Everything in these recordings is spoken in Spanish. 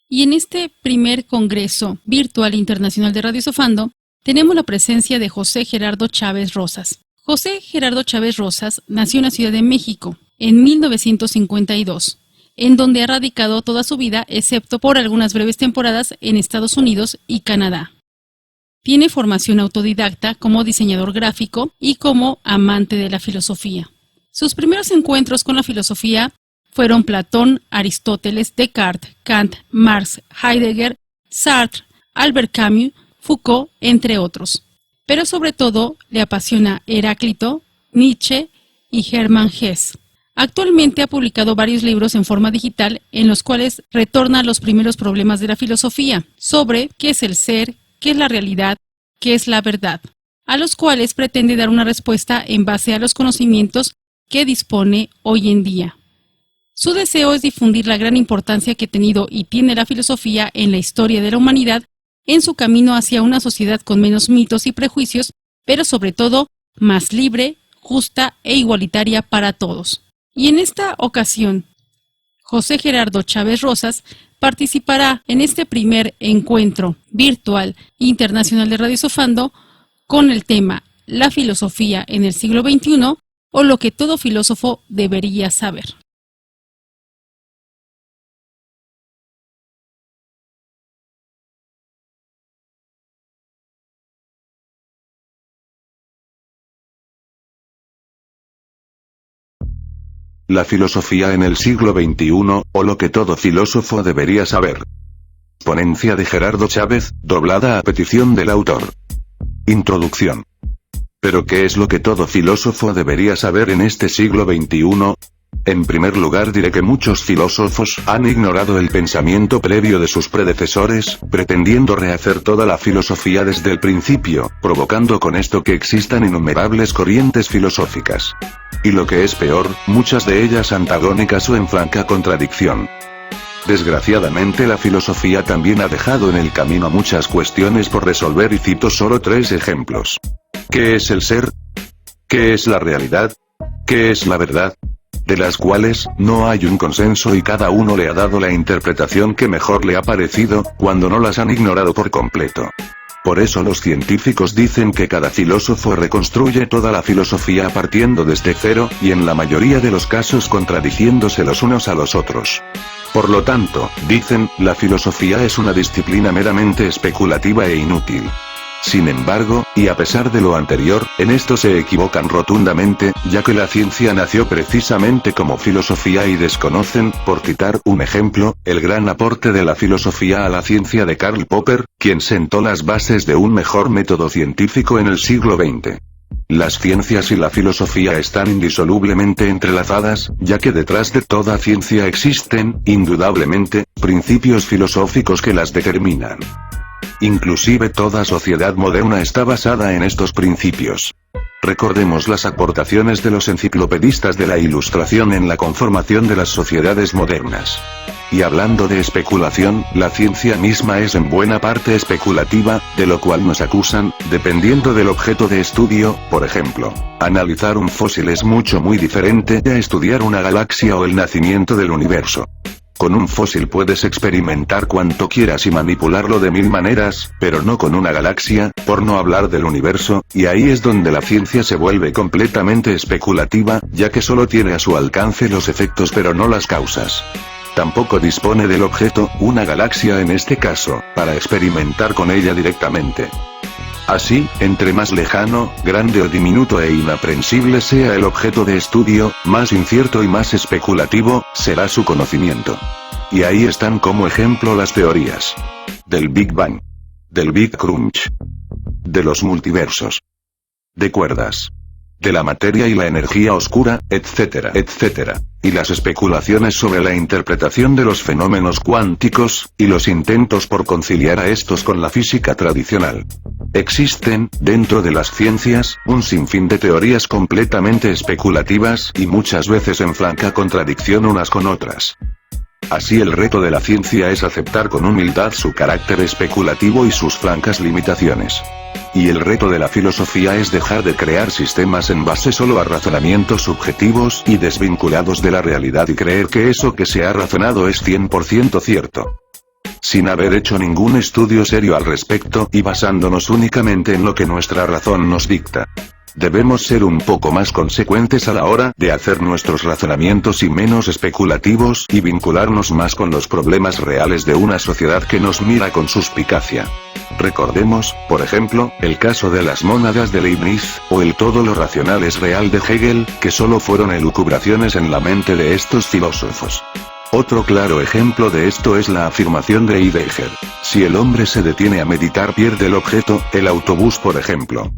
Y en este primer Congreso Virtual Internacional de Radiosofando, tenemos la presencia de José Gerardo Chávez Rosas. José Gerardo Chávez Rosas nació en la Ciudad de México en 1952, en donde ha radicado toda su vida, excepto por algunas breves temporadas en Estados Unidos y Canadá. Tiene formación autodidacta como diseñador gráfico y como amante de la filosofía. Sus primeros encuentros con la filosofía fueron Platón, Aristóteles, Descartes, Kant, Marx, Heidegger, Sartre, Albert Camus, Foucault, entre otros. Pero sobre todo le apasiona Heráclito, Nietzsche y Hermann Hesse. Actualmente ha publicado varios libros en forma digital en los cuales retorna a los primeros problemas de la filosofía, sobre qué es el ser, qué es la realidad, qué es la verdad, a los cuales pretende dar una respuesta en base a los conocimientos que dispone hoy en día. Su deseo es difundir la gran importancia que ha tenido y tiene la filosofía en la historia de la humanidad, en su camino hacia una sociedad con menos mitos y prejuicios, pero sobre todo más libre, justa e igualitaria para todos. Y en esta ocasión, José Gerardo Chávez Rosas participará en este primer encuentro virtual internacional de Radiosofando con el tema La filosofía en el siglo XXI o lo que todo filósofo debería saber. La filosofía en el siglo XXI, o lo que todo filósofo debería saber. Ponencia de Gerardo Chávez, doblada a petición del autor. Introducción. ¿Pero qué es lo que todo filósofo debería saber en este siglo XXI? En primer lugar diré que muchos filósofos han ignorado el pensamiento previo de sus predecesores, pretendiendo rehacer toda la filosofía desde el principio, provocando con esto que existan innumerables corrientes filosóficas. Y lo que es peor, muchas de ellas antagónicas o en franca contradicción. Desgraciadamente la filosofía también ha dejado en el camino muchas cuestiones por resolver y cito solo 3 ejemplos. ¿Qué es el ser? ¿Qué es la realidad? ¿Qué es la verdad? De las cuales, no hay un consenso y cada uno le ha dado la interpretación que mejor le ha parecido, cuando no las han ignorado por completo. Por eso los científicos dicen que cada filósofo reconstruye toda la filosofía partiendo desde cero, y en la mayoría de los casos contradiciéndose los unos a los otros. Por lo tanto, dicen, la filosofía es una disciplina meramente especulativa e inútil. Sin embargo, y a pesar de lo anterior, en esto se equivocan rotundamente, ya que la ciencia nació precisamente como filosofía y desconocen, por citar un ejemplo, el gran aporte de la filosofía a la ciencia de Karl Popper, quien sentó las bases de un mejor método científico en el siglo XX. Las ciencias y la filosofía están indisolublemente entrelazadas, ya que detrás de toda ciencia existen, indudablemente, principios filosóficos que las determinan. Inclusive toda sociedad moderna está basada en estos principios. Recordemos las aportaciones de los enciclopedistas de la Ilustración en la conformación de las sociedades modernas. Y hablando de especulación, la ciencia misma es en buena parte especulativa, de lo cual nos acusan, dependiendo del objeto de estudio. Por ejemplo, analizar un fósil es muy diferente a estudiar una galaxia o el nacimiento del universo. Con un fósil puedes experimentar cuanto quieras y manipularlo de 1000 maneras, pero no con una galaxia, por no hablar del universo, y ahí es donde la ciencia se vuelve completamente especulativa, ya que solo tiene a su alcance los efectos pero no las causas. Tampoco dispone del objeto, una galaxia en este caso, para experimentar con ella directamente. Así, entre más lejano, grande o diminuto e inaprensible sea el objeto de estudio, más incierto y más especulativo será su conocimiento. Y ahí están como ejemplo las teorías del Big Bang, del Big Crunch, de los multiversos, de cuerdas, de la materia y la energía oscura, etcétera, etcétera, y las especulaciones sobre la interpretación de los fenómenos cuánticos, y los intentos por conciliar a estos con la física tradicional. Existen, dentro de las ciencias, un sinfín de teorías completamente especulativas y muchas veces en franca contradicción unas con otras. Así el reto de la ciencia es aceptar con humildad su carácter especulativo y sus francas limitaciones. Y el reto de la filosofía es dejar de crear sistemas en base solo a razonamientos subjetivos y desvinculados de la realidad y creer que eso que se ha razonado es 100% cierto. sin haber hecho ningún estudio serio al respecto y basándonos únicamente en lo que nuestra razón nos dicta. Debemos ser un poco más consecuentes a la hora de hacer nuestros razonamientos y menos especulativos y vincularnos más con los problemas reales de una sociedad que nos mira con suspicacia. Recordemos, por ejemplo, el caso de las mónadas de Leibniz, o el todo lo racional es real de Hegel, que solo fueron elucubraciones en la mente de estos filósofos. Otro claro ejemplo de esto es la afirmación de Heidegger: si el hombre se detiene a meditar pierde el objeto, el autobús por ejemplo.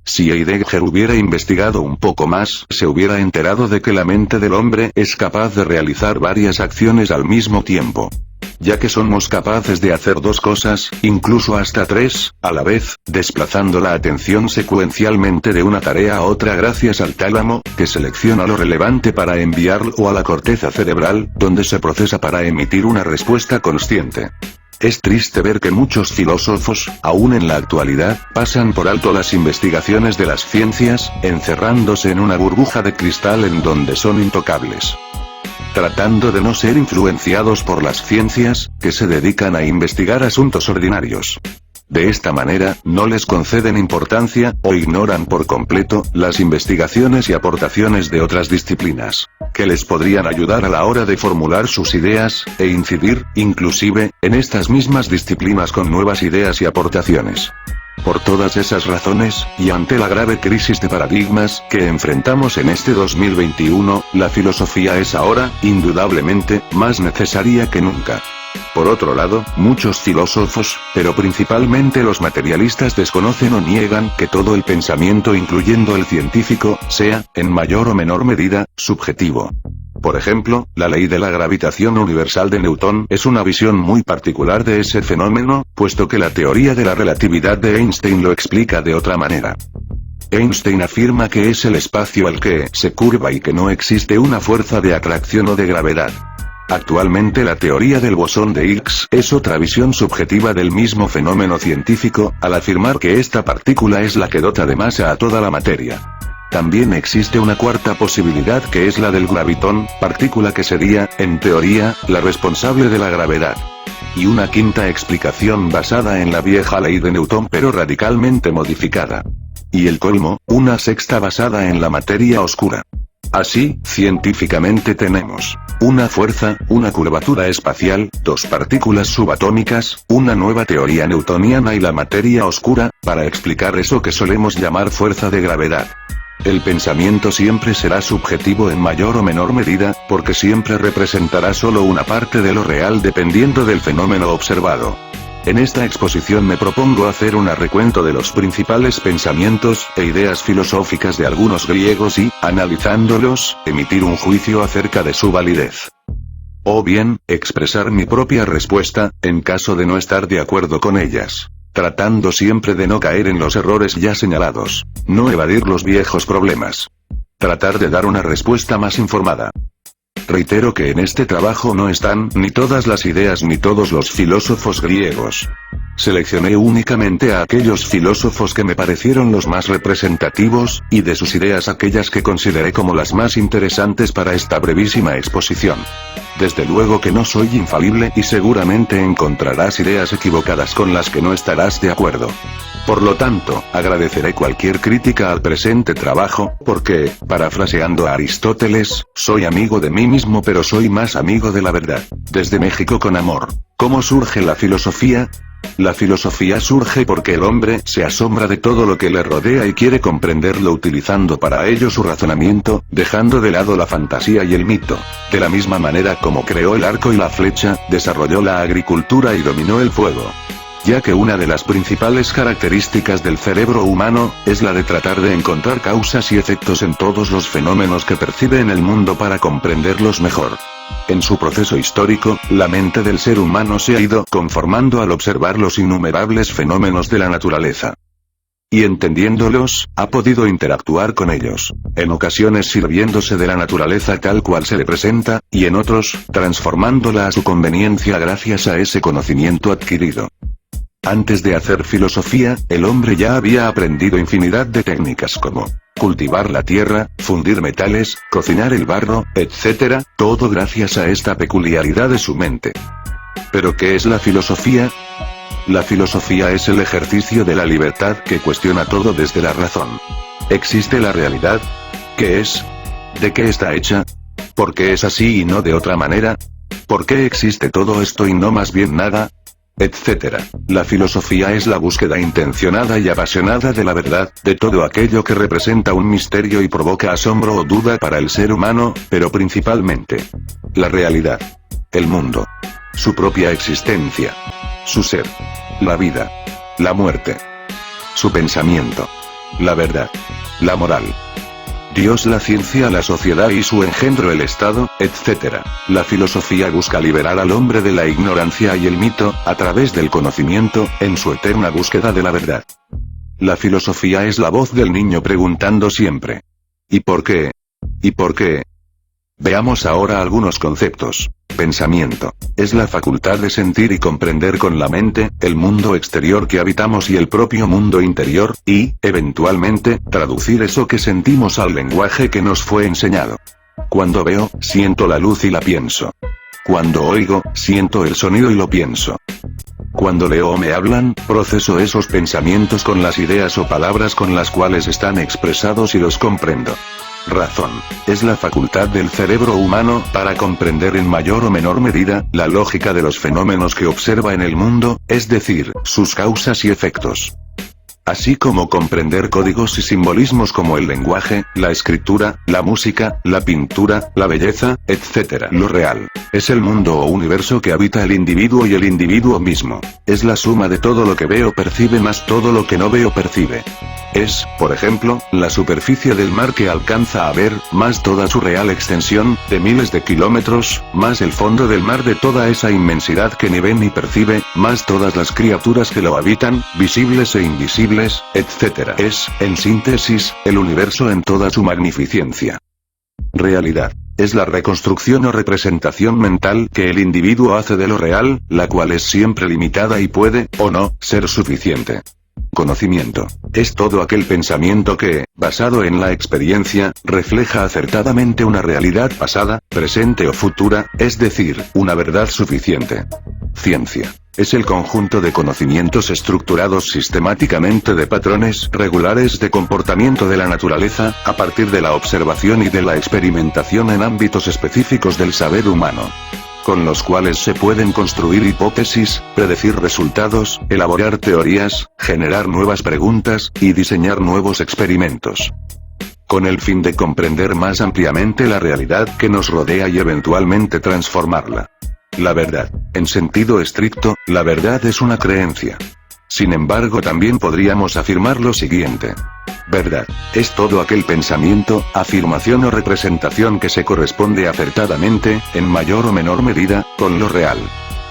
Si Heidegger hubiera investigado un poco más, se hubiera enterado de que la mente del hombre es capaz de realizar varias acciones al mismo tiempo. Ya que somos capaces de hacer dos cosas, incluso hasta tres, a la vez, desplazando la atención secuencialmente de una tarea a otra gracias al tálamo, que selecciona lo relevante para enviarlo a la corteza cerebral, donde se procesa para emitir una respuesta consciente. Es triste ver que muchos filósofos, aún en la actualidad, pasan por alto las investigaciones de las ciencias, encerrándose en una burbuja de cristal en donde son intocables. Tratando de no ser influenciados por las ciencias, que se dedican a investigar asuntos ordinarios. De esta manera, no les conceden importancia, o ignoran por completo, las investigaciones y aportaciones de otras disciplinas, que les podrían ayudar a la hora de formular sus ideas, e incidir, inclusive, en estas mismas disciplinas con nuevas ideas y aportaciones. Por todas esas razones, y ante la grave crisis de paradigmas que enfrentamos en este 2021, la filosofía es ahora, indudablemente, más necesaria que nunca. Por otro lado, muchos filósofos, pero principalmente los materialistas desconocen o niegan que todo el pensamiento incluyendo el científico, sea, en mayor o menor medida, subjetivo. Por ejemplo, la ley de la gravitación universal de Newton es una visión muy particular de ese fenómeno, puesto que la teoría de la relatividad de Einstein lo explica de otra manera. Einstein afirma que es el espacio al que se curva y que no existe una fuerza de atracción o de gravedad. Actualmente la teoría del bosón de Higgs es otra visión subjetiva del mismo fenómeno científico, al afirmar que esta partícula es la que dota de masa a toda la materia. También existe una cuarta posibilidad que es la del gravitón, partícula que sería, en teoría, la responsable de la gravedad. Y una quinta explicación basada en la vieja ley de Newton pero radicalmente modificada. Y el colmo, una sexta basada en la materia oscura. Así, científicamente tenemos una fuerza, una curvatura espacial, dos partículas subatómicas, una nueva teoría newtoniana y la materia oscura, para explicar eso que solemos llamar fuerza de gravedad. El pensamiento siempre será subjetivo en mayor o menor medida, porque siempre representará solo una parte de lo real dependiendo del fenómeno observado. En esta exposición me propongo hacer un recuento de los principales pensamientos e ideas filosóficas de algunos griegos y, analizándolos, emitir un juicio acerca de su validez. O bien, expresar mi propia respuesta, en caso de no estar de acuerdo con ellas. Tratando siempre de no caer en los errores ya señalados. No evadir los viejos problemas. Tratar de dar una respuesta más informada. Reitero que en este trabajo no están ni todas las ideas ni todos los filósofos griegos. Seleccioné únicamente a aquellos filósofos que me parecieron los más representativos, y de sus ideas aquellas que consideré como las más interesantes para esta brevísima exposición. Desde luego que no soy infalible y seguramente encontrarás ideas equivocadas con las que no estarás de acuerdo. Por lo tanto, agradeceré cualquier crítica al presente trabajo, porque, parafraseando a Aristóteles, soy amigo de mí mismo pero soy más amigo de la verdad. Desde México con amor. ¿Cómo surge la filosofía? La filosofía surge porque el hombre se asombra de todo lo que le rodea y quiere comprenderlo utilizando para ello su razonamiento, dejando de lado la fantasía y el mito. De la misma manera como creó el arco y la flecha, desarrolló la agricultura y dominó el fuego. Ya que una de las principales características del cerebro humano, es la de tratar de encontrar causas y efectos en todos los fenómenos que percibe en el mundo para comprenderlos mejor. En su proceso histórico, la mente del ser humano se ha ido conformando al observar los innumerables fenómenos de la naturaleza. Y entendiéndolos, ha podido interactuar con ellos, en ocasiones sirviéndose de la naturaleza tal cual se le presenta, y en otros, transformándola a su conveniencia gracias a ese conocimiento adquirido. Antes de hacer filosofía, el hombre ya había aprendido infinidad de técnicas como cultivar la tierra, fundir metales, cocinar el barro, etc., todo gracias a esta peculiaridad de su mente. ¿Pero qué es la filosofía? La filosofía es el ejercicio de la libertad que cuestiona todo desde la razón. ¿Existe la realidad? ¿Qué es? ¿De qué está hecha? ¿Por qué es así y no de otra manera? ¿Por qué existe todo esto y no más bien nada? Etcétera. La filosofía es la búsqueda intencionada y apasionada de la verdad, de todo aquello que representa un misterio y provoca asombro o duda para el ser humano, pero principalmente la realidad, el mundo, su propia existencia, su ser, la vida, la muerte, su pensamiento, la verdad, la moral, Dios, la ciencia, la sociedad y su engendro, el Estado, etc. La filosofía busca liberar al hombre de la ignorancia y el mito, a través del conocimiento, en su eterna búsqueda de la verdad. La filosofía es la voz del niño preguntando siempre: ¿y por qué? ¿Y por qué? Veamos ahora algunos conceptos. Pensamiento. Es la facultad de sentir y comprender con la mente, el mundo exterior que habitamos y el propio mundo interior, y, eventualmente, traducir eso que sentimos al lenguaje que nos fue enseñado. Cuando veo, siento la luz y la pienso. Cuando oigo, siento el sonido y lo pienso. Cuando leo o me hablan, proceso esos pensamientos con las ideas o palabras con las cuales están expresados y los comprendo. Razón. Es la facultad del cerebro humano para comprender en mayor o menor medida la lógica de los fenómenos que observa en el mundo, es decir, sus causas y efectos. Así como comprender códigos y simbolismos como el lenguaje, la escritura, la música, la pintura, la belleza, etc. Lo real es el mundo o universo que habita el individuo y el individuo mismo. Es la suma de todo lo que veo percibe más todo lo que no veo percibe. Es, por ejemplo, la superficie del mar que alcanza a ver, más toda su real extensión, de miles de kilómetros, más el fondo del mar de toda esa inmensidad que ni ve ni percibe, más todas las criaturas que lo habitan, visibles e invisibles, etc. Es, en síntesis, el universo en toda su magnificencia. Realidad. Es la reconstrucción o representación mental que el individuo hace de lo real, la cual es siempre limitada y puede, o no, ser suficiente. Conocimiento. Es todo aquel pensamiento que, basado en la experiencia, refleja acertadamente una realidad pasada, presente o futura, es decir, una verdad suficiente. Ciencia. Es el conjunto de conocimientos estructurados sistemáticamente de patrones regulares de comportamiento de la naturaleza, a partir de la observación y de la experimentación en ámbitos específicos del saber humano, con los cuales se pueden construir hipótesis, predecir resultados, elaborar teorías, generar nuevas preguntas, y diseñar nuevos experimentos, con el fin de comprender más ampliamente la realidad que nos rodea y eventualmente transformarla. La verdad. En sentido estricto, la verdad es una creencia. Sin embargo, también podríamos afirmar lo siguiente. Verdad. Es todo aquel pensamiento, afirmación o representación que se corresponde acertadamente, en mayor o menor medida, con lo real.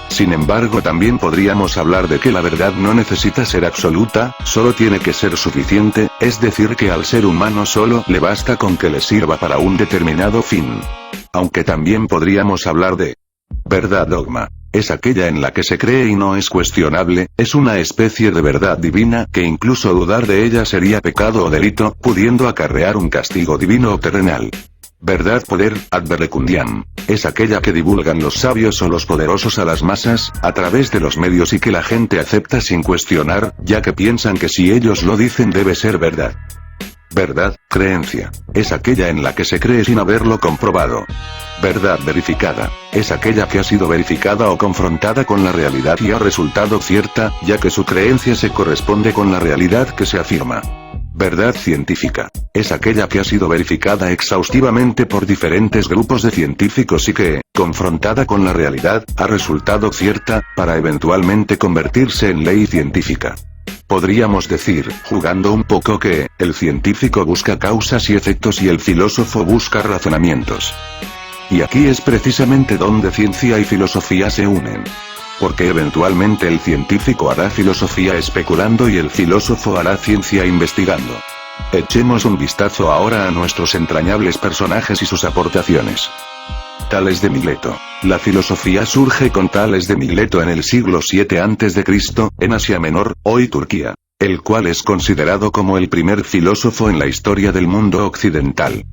Sin embargo, también podríamos hablar de que la verdad no necesita ser absoluta, solo tiene que ser suficiente, es decir que al ser humano solo le basta con que le sirva para un determinado fin. Aunque también podríamos hablar de verdad dogma. Es aquella en la que se cree y no es cuestionable, es una especie de verdad divina que incluso dudar de ella sería pecado o delito, pudiendo acarrear un castigo divino o terrenal. Verdad poder, ad verecundiam. Es aquella que divulgan los sabios o los poderosos a las masas, a través de los medios y que la gente acepta sin cuestionar, ya que piensan que si ellos lo dicen debe ser verdad. Verdad, creencia. Es aquella en la que se cree sin haberlo comprobado. Verdad verificada. Es aquella que ha sido verificada o confrontada con la realidad y ha resultado cierta, ya que su creencia se corresponde con la realidad que se afirma. Verdad científica. Es aquella que ha sido verificada exhaustivamente por diferentes grupos de científicos y que, confrontada con la realidad, ha resultado cierta, para eventualmente convertirse en ley científica. Podríamos decir, jugando un poco, que el científico busca causas y efectos y el filósofo busca razonamientos. Y aquí es precisamente donde ciencia y filosofía se unen. Porque eventualmente el científico hará filosofía especulando y el filósofo hará ciencia investigando. Echemos un vistazo ahora a nuestros entrañables personajes y sus aportaciones. Tales de Mileto. La filosofía surge con Tales de Mileto en el siglo VII a.C., en Asia Menor, hoy Turquía, el cual es considerado como el primer filósofo en la historia del mundo occidental.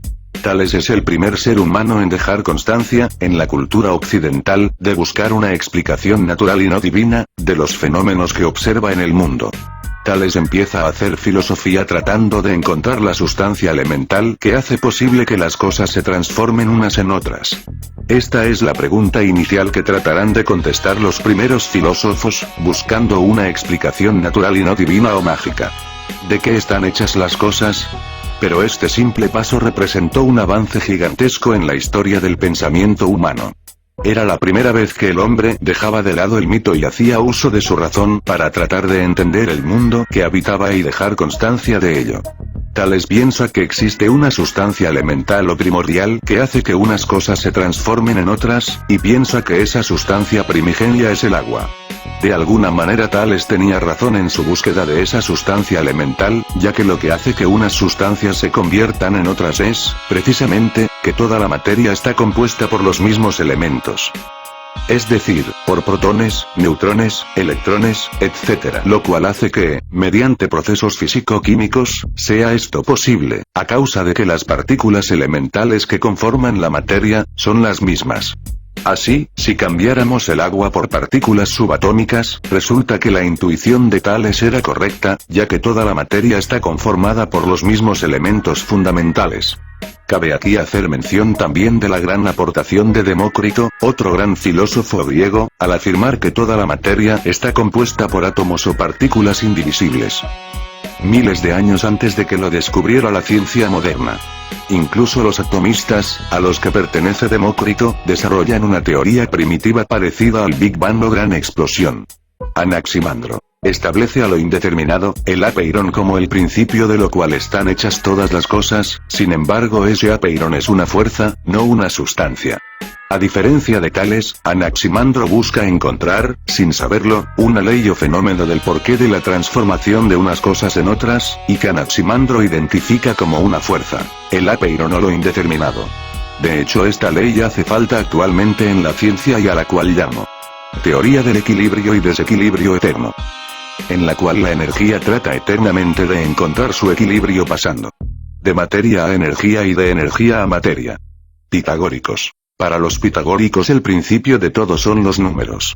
Tales es el primer ser humano en dejar constancia, en la cultura occidental, de buscar una explicación natural y no divina, de los fenómenos que observa en el mundo. Tales empieza a hacer filosofía tratando de encontrar la sustancia elemental que hace posible que las cosas se transformen unas en otras. Esta es la pregunta inicial que tratarán de contestar los primeros filósofos, buscando una explicación natural y no divina o mágica. ¿De qué están hechas las cosas? Pero este simple paso representó un avance gigantesco en la historia del pensamiento humano. Era la primera vez que el hombre dejaba de lado el mito y hacía uso de su razón para tratar de entender el mundo que habitaba y dejar constancia de ello. Tales piensa que existe una sustancia elemental o primordial que hace que unas cosas se transformen en otras, y piensa que esa sustancia primigenia es el agua. De alguna manera Tales tenía razón en su búsqueda de esa sustancia elemental, ya que lo que hace que unas sustancias se conviertan en otras es, precisamente, que toda la materia está compuesta por los mismos elementos. Es decir, por protones, neutrones, electrones, etc. Lo cual hace que, mediante procesos físico-químicos, sea esto posible, a causa de que las partículas elementales que conforman la materia, son las mismas. Así, si cambiáramos el agua por partículas subatómicas, resulta que la intuición de Tales era correcta, ya que toda la materia está conformada por los mismos elementos fundamentales. Cabe aquí hacer mención también de la gran aportación de Demócrito, otro gran filósofo griego, al afirmar que toda la materia está compuesta por átomos o partículas indivisibles. Miles de años antes de que lo descubriera la ciencia moderna. Incluso los atomistas, a los que pertenece Demócrito, desarrollan una teoría primitiva parecida al Big Bang o gran explosión. Anaximandro establece a lo indeterminado, el apeiron como el principio de lo cual están hechas todas las cosas, sin embargo ese apeiron es una fuerza, no una sustancia. A diferencia de Tales, Anaximandro busca encontrar, sin saberlo, una ley o fenómeno del porqué de la transformación de unas cosas en otras, y que Anaximandro identifica como una fuerza, el apeiron o lo indeterminado. De hecho esta ley hace falta actualmente en la ciencia y a la cual llamo teoría del equilibrio y desequilibrio eterno. En la cual la energía trata eternamente de encontrar su equilibrio pasando de materia a energía y de energía a materia. Pitagóricos. Para los pitagóricos el principio de todo son los números.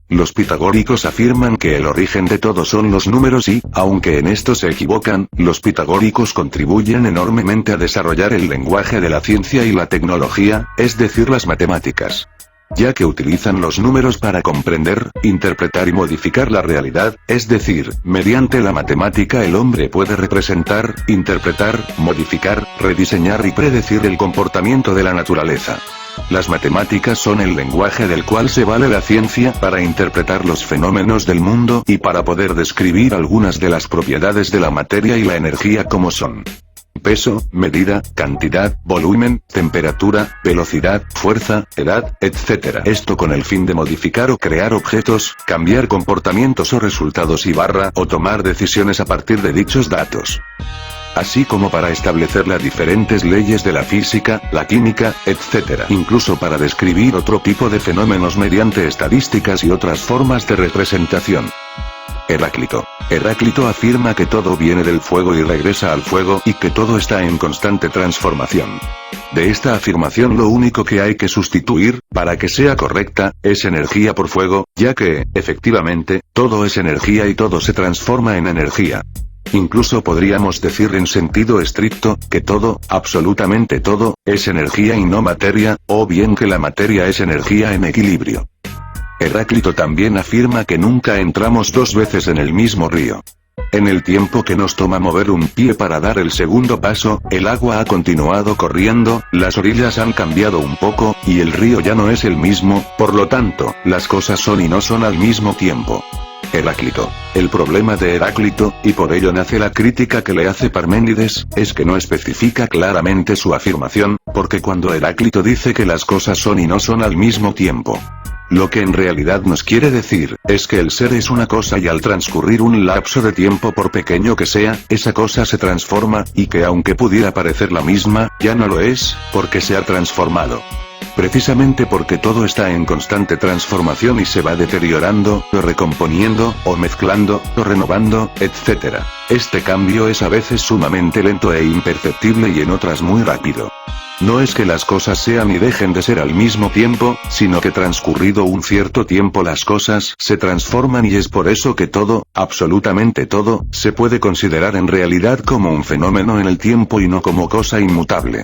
Los pitagóricos afirman que el origen de todo son los números y, aunque en esto se equivocan, los pitagóricos contribuyen enormemente a desarrollar el lenguaje de la ciencia y la tecnología, es decir las matemáticas. Ya que utilizan los números para comprender, interpretar y modificar la realidad, es decir, mediante la matemática el hombre puede representar, interpretar, modificar, rediseñar y predecir el comportamiento de la naturaleza. Las matemáticas son el lenguaje del cual se vale la ciencia para interpretar los fenómenos del mundo y para poder describir algunas de las propiedades de la materia y la energía como son peso, medida, cantidad, volumen, temperatura, velocidad, fuerza, edad, etc. Esto con el fin de modificar o crear objetos, cambiar comportamientos o resultados o tomar decisiones a partir de dichos datos. Así como para establecer las diferentes leyes de la física, la química, etc. Incluso para describir otro tipo de fenómenos mediante estadísticas y otras formas de representación. Heráclito. Heráclito afirma que todo viene del fuego y regresa al fuego y que todo está en constante transformación. De esta afirmación lo único que hay que sustituir, para que sea correcta, es energía por fuego, ya que, efectivamente, todo es energía y todo se transforma en energía. Incluso podríamos decir en sentido estricto, que todo, absolutamente todo, es energía y no materia, o bien que la materia es energía en equilibrio. Heráclito también afirma que nunca entramos dos veces en el mismo río. En el tiempo que nos toma mover un pie para dar el segundo paso, el agua ha continuado corriendo, las orillas han cambiado un poco, y el río ya no es el mismo, por lo tanto, las cosas son y no son al mismo tiempo. Heráclito. El problema de Heráclito, y por ello nace la crítica que le hace Parménides, es que no especifica claramente su afirmación, porque cuando Heráclito dice que las cosas son y no son al mismo tiempo, lo que en realidad nos quiere decir, es que el ser es una cosa y al transcurrir un lapso de tiempo por pequeño que sea, esa cosa se transforma, y que aunque pudiera parecer la misma, ya no lo es, porque se ha transformado. Precisamente porque todo está en constante transformación y se va deteriorando, o recomponiendo, o mezclando, o renovando, etc. Este cambio es a veces sumamente lento e imperceptible y en otras muy rápido. No es que las cosas sean y dejen de ser al mismo tiempo, sino que transcurrido un cierto tiempo las cosas se transforman y es por eso que todo, absolutamente todo, se puede considerar en realidad como un fenómeno en el tiempo y no como cosa inmutable.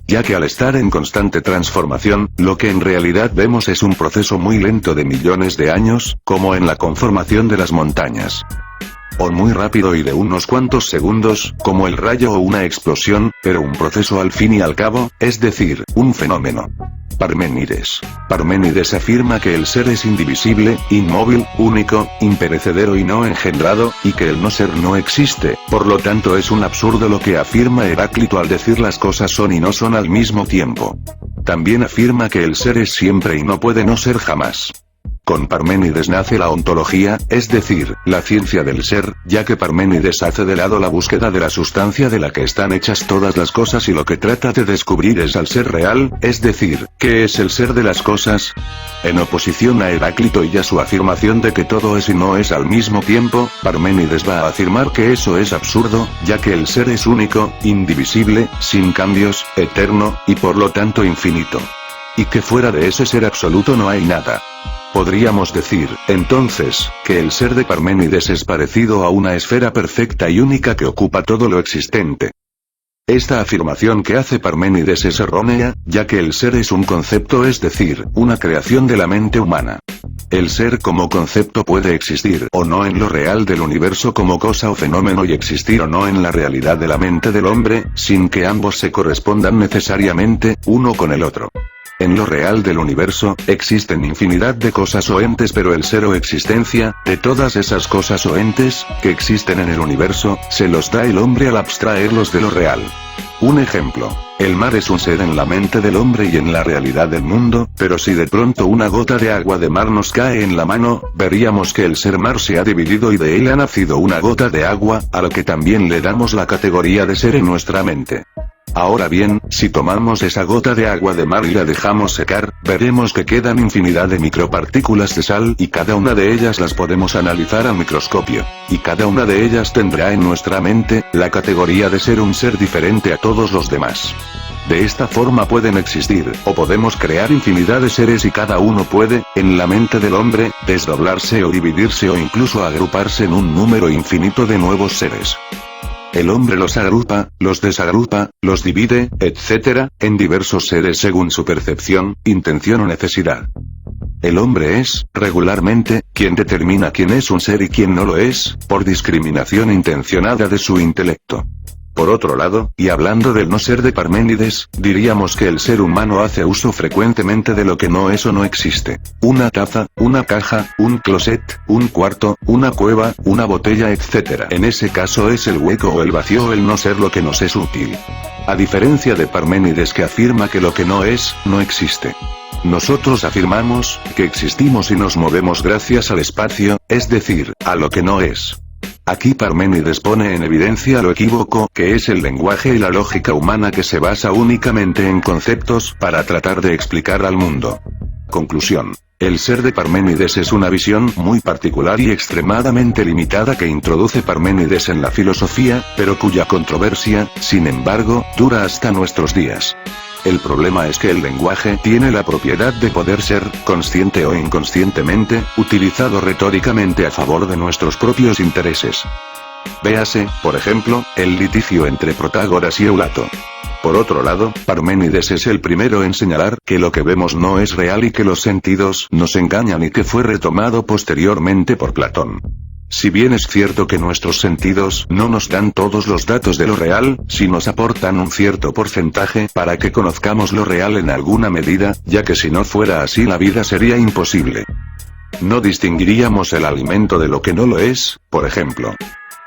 Ya que al estar en constante transformación, lo que en realidad vemos es un proceso muy lento de millones de años, como en la conformación de las montañas. O muy rápido y de unos cuantos segundos, como el rayo o una explosión, pero un proceso al fin y al cabo, es decir, un fenómeno. Parménides afirma que el ser es indivisible, inmóvil, único, imperecedero y no engendrado, y que el no ser no existe, por lo tanto es un absurdo lo que afirma Heráclito al decir las cosas son y no son al mismo tiempo. También afirma que el ser es siempre y no puede no ser jamás. Con Parménides nace la ontología, es decir, la ciencia del ser, ya que Parménides hace de lado la búsqueda de la sustancia de la que están hechas todas las cosas y lo que trata de descubrir es al ser real, es decir, ¿qué es el ser de las cosas? En oposición a Heráclito y a su afirmación de que todo es y no es al mismo tiempo, Parménides va a afirmar que eso es absurdo, ya que el ser es único, indivisible, sin cambios, eterno, y por lo tanto infinito. Y que fuera de ese ser absoluto no hay nada. Podríamos decir, entonces, que el ser de Parménides es parecido a una esfera perfecta y única que ocupa todo lo existente. Esta afirmación que hace Parménides es errónea, ya que el ser es un concepto, es decir, una creación de la mente humana. El ser como concepto puede existir o no en lo real del universo como cosa o fenómeno y existir o no en la realidad de la mente del hombre, sin que ambos se correspondan necesariamente, uno con el otro. En lo real del universo, existen infinidad de cosas o entes, pero el ser o existencia, de todas esas cosas o entes, que existen en el universo, se los da el hombre al abstraerlos de lo real. Un ejemplo. El mar es un ser en la mente del hombre y en la realidad del mundo, pero si de pronto una gota de agua de mar nos cae en la mano, veríamos que el ser mar se ha dividido y de él ha nacido una gota de agua, a lo que también le damos la categoría de ser en nuestra mente. Ahora bien, si tomamos esa gota de agua de mar y la dejamos secar, veremos que quedan infinidad de micropartículas de sal y cada una de ellas las podemos analizar al microscopio. Y cada una de ellas tendrá en nuestra mente, la categoría de ser un ser diferente a todos los demás. De esta forma pueden existir, o podemos crear infinidad de seres y cada uno puede, en la mente del hombre, desdoblarse o dividirse o incluso agruparse en un número infinito de nuevos seres. El hombre los agrupa, los desagrupa, los divide, etc., en diversos seres según su percepción, intención o necesidad. El hombre es, regularmente, quien determina quién es un ser y quién no lo es, por discriminación intencionada de su intelecto. Por otro lado, y hablando del no ser de Parménides, diríamos que el ser humano hace uso frecuentemente de lo que no es o no existe. Una taza, una caja, un closet, un cuarto, una cueva, una botella, etc. En ese caso es el hueco o el vacío o el no ser lo que nos es útil. A diferencia de Parménides que afirma que lo que no es, no existe. Nosotros afirmamos, que existimos y nos movemos gracias al espacio, es decir, a lo que no es. Aquí Parménides pone en evidencia lo equívoco que es el lenguaje y la lógica humana que se basa únicamente en conceptos para tratar de explicar al mundo. Conclusión. El ser de Parménides es una visión muy particular y extremadamente limitada que introduce Parménides en la filosofía, pero cuya controversia, sin embargo, dura hasta nuestros días. El problema es que el lenguaje tiene la propiedad de poder ser, consciente o inconscientemente, utilizado retóricamente a favor de nuestros propios intereses. Véase, por ejemplo, el litigio entre Protágoras y Eulato. Por otro lado, Parménides es el primero en señalar que lo que vemos no es real y que los sentidos nos engañan y que fue retomado posteriormente por Platón. Si bien es cierto que nuestros sentidos no nos dan todos los datos de lo real, sí nos aportan un cierto porcentaje para que conozcamos lo real en alguna medida, ya que si no fuera así la vida sería imposible. No distinguiríamos el alimento de lo que no lo es, por ejemplo.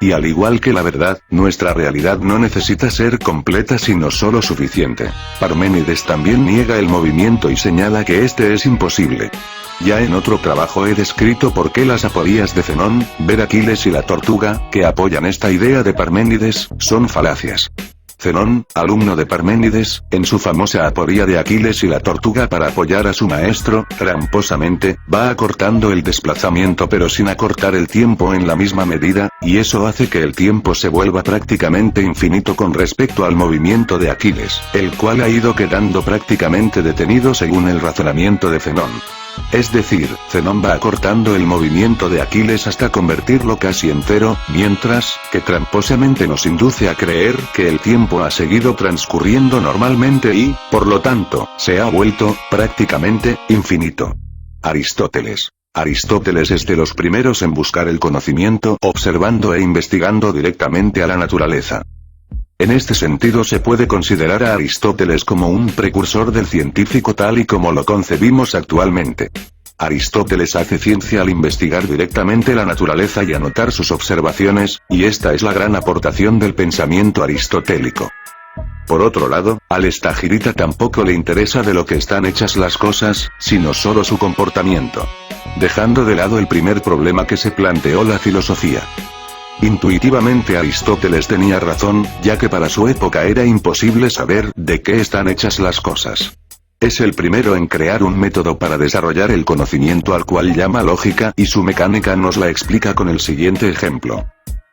Y al igual que la verdad, nuestra realidad no necesita ser completa sino solo suficiente. Parménides también niega el movimiento y señala que este es imposible. Ya en otro trabajo he descrito por qué las aporías de Zenón, ver Aquiles y la tortuga, que apoyan esta idea de Parménides, son falacias. Zenón, alumno de Parménides, en su famosa aporía de Aquiles y la tortuga para apoyar a su maestro, tramposamente, va acortando el desplazamiento pero sin acortar el tiempo en la misma medida, y eso hace que el tiempo se vuelva prácticamente infinito con respecto al movimiento de Aquiles, el cual ha ido quedando prácticamente detenido según el razonamiento de Zenón. Es decir, Zenón va acortando el movimiento de Aquiles hasta convertirlo casi entero, mientras que tramposamente nos induce a creer que el tiempo ha seguido transcurriendo normalmente y, por lo tanto, se ha vuelto, prácticamente, infinito. Aristóteles. Aristóteles es de los primeros en buscar el conocimiento observando e investigando directamente a la naturaleza. En este sentido se puede considerar a Aristóteles como un precursor del científico tal y como lo concebimos actualmente. Aristóteles hace ciencia al investigar directamente la naturaleza y anotar sus observaciones, y esta es la gran aportación del pensamiento aristotélico. Por otro lado, al estagirita tampoco le interesa de lo que están hechas las cosas, sino solo su comportamiento. Dejando de lado el primer problema que se planteó la filosofía. Intuitivamente Aristóteles tenía razón, ya que para su época era imposible saber de qué están hechas las cosas. Es el primero en crear un método para desarrollar el conocimiento al cual llama lógica y su mecánica nos la explica con el siguiente ejemplo.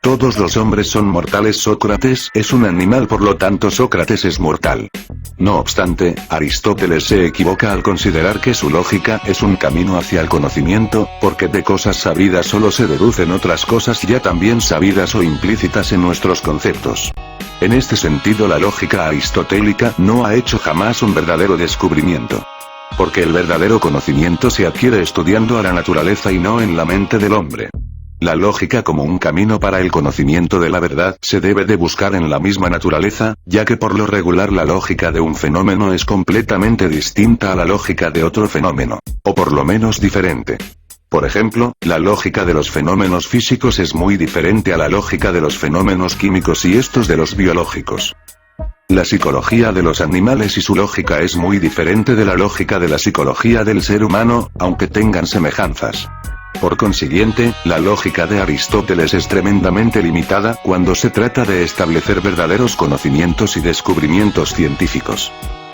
Todos los hombres son mortales. Sócrates es un animal, por lo tanto Sócrates es mortal. No obstante, Aristóteles se equivoca al considerar que su lógica es un camino hacia el conocimiento, porque de cosas sabidas solo se deducen otras cosas ya también sabidas o implícitas en nuestros conceptos. En este sentido la lógica aristotélica no ha hecho jamás un verdadero descubrimiento. Porque el verdadero conocimiento se adquiere estudiando a la naturaleza y no en la mente del hombre. La lógica como un camino para el conocimiento de la verdad se debe de buscar en la misma naturaleza, ya que por lo regular la lógica de un fenómeno es completamente distinta a la lógica de otro fenómeno, o por lo menos diferente. Por ejemplo, la lógica de los fenómenos físicos es muy diferente a la lógica de los fenómenos químicos y estos de los biológicos. La psicología de los animales y su lógica es muy diferente de la lógica de la psicología del ser humano, aunque tengan semejanzas. Por consiguiente, la lógica de Aristóteles es tremendamente limitada cuando se trata de establecer verdaderos conocimientos y descubrimientos científicos.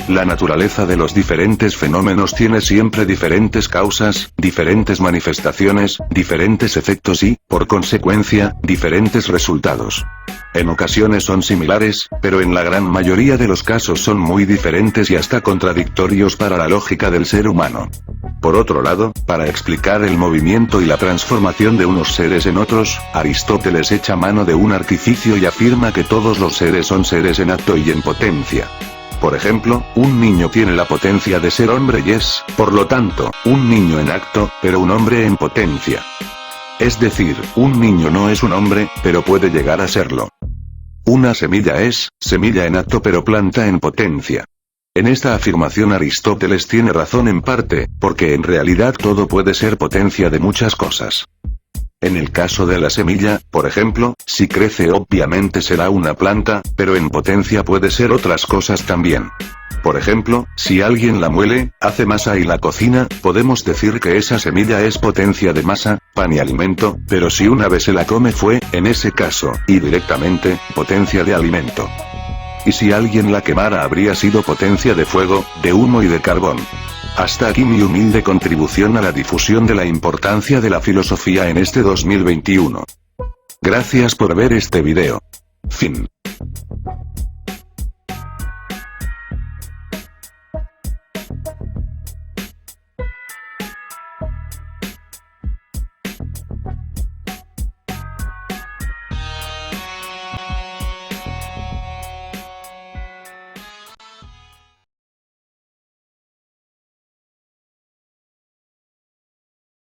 La naturaleza de los diferentes fenómenos tiene siempre diferentes causas, diferentes manifestaciones, diferentes efectos y, por consecuencia, diferentes resultados. En ocasiones son similares, pero en la gran mayoría de los casos son muy diferentes y hasta contradictorios para la lógica del ser humano. Por otro lado, para explicar el movimiento y la transformación de unos seres en otros, Aristóteles echa mano de un artificio y afirma que todos los seres son seres en acto y en potencia. Por ejemplo, un niño tiene la potencia de ser hombre y es, por lo tanto, un niño en acto, pero un hombre en potencia. Es decir, un niño no es un hombre, pero puede llegar a serlo. Una semilla es, semilla en acto pero planta en potencia. En esta afirmación Aristóteles tiene razón en parte, porque en realidad todo puede ser potencia de muchas cosas. En el caso de la semilla, por ejemplo, si crece obviamente será una planta, pero en potencia puede ser otras cosas también. Por ejemplo, si alguien la muele, hace masa y la cocina, podemos decir que esa semilla es potencia de masa, pan y alimento, pero si una vez se la come fue, en ese caso, y directamente, potencia de alimento. Y si alguien la quemara habría sido potencia de fuego, de humo y de carbón. Hasta aquí mi humilde contribución a la difusión de la importancia de la filosofía en este 2021. Gracias por ver este video. Fin.